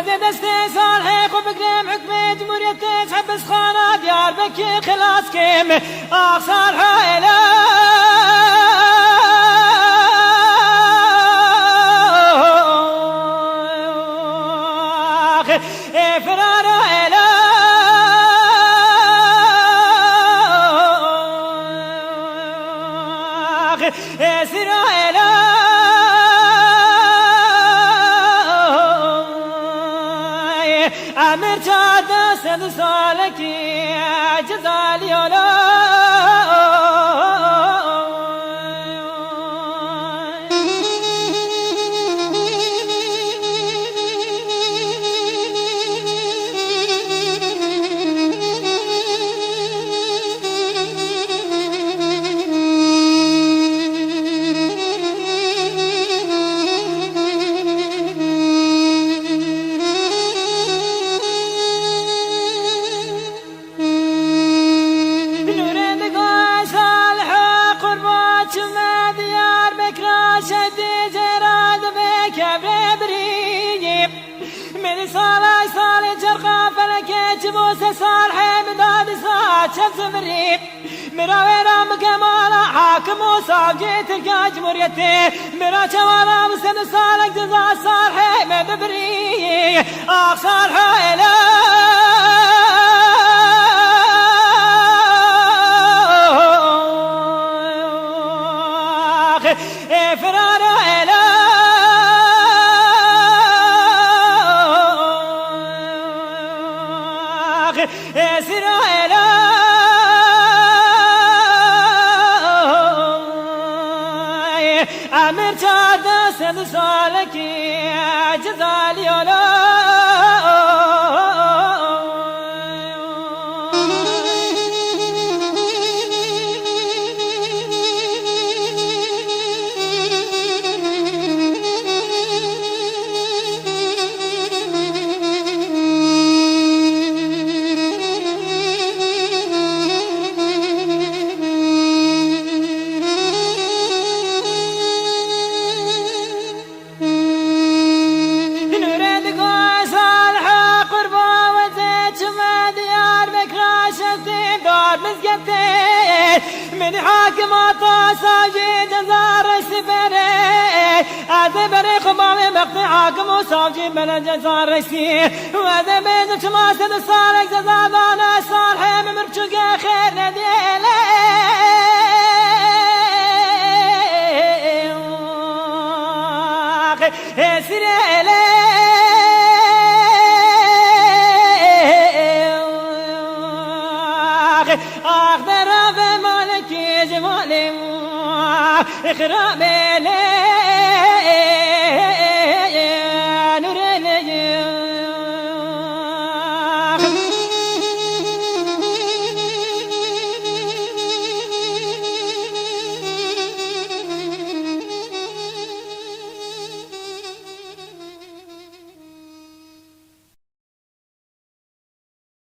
وزي دستي صالح وبقرم حكم جمهورية حبس خانة ديار بكي خلاص كيم صالح إله فرار إله سر إله أمر جاد سد سالكي جزالي ولا موسى صالح من داد صاد شمس مريق مراوينا مكمالا حاكم وصاب جيت القاج مريتي مرا شوالا مسند صالح جزا صالح من بريق صالح إله فرار إله سر إله أمر جاد سد سالكي جزالي ولا من حاكمات ساجي جزار السفري أذبري خبالي مقطع حاكم وساجي من جزار السي وأذبري شماسة الصالح جزادانا صالح من مرشق خير نديلي سيري أخبر بمالك جمالي إخرام لي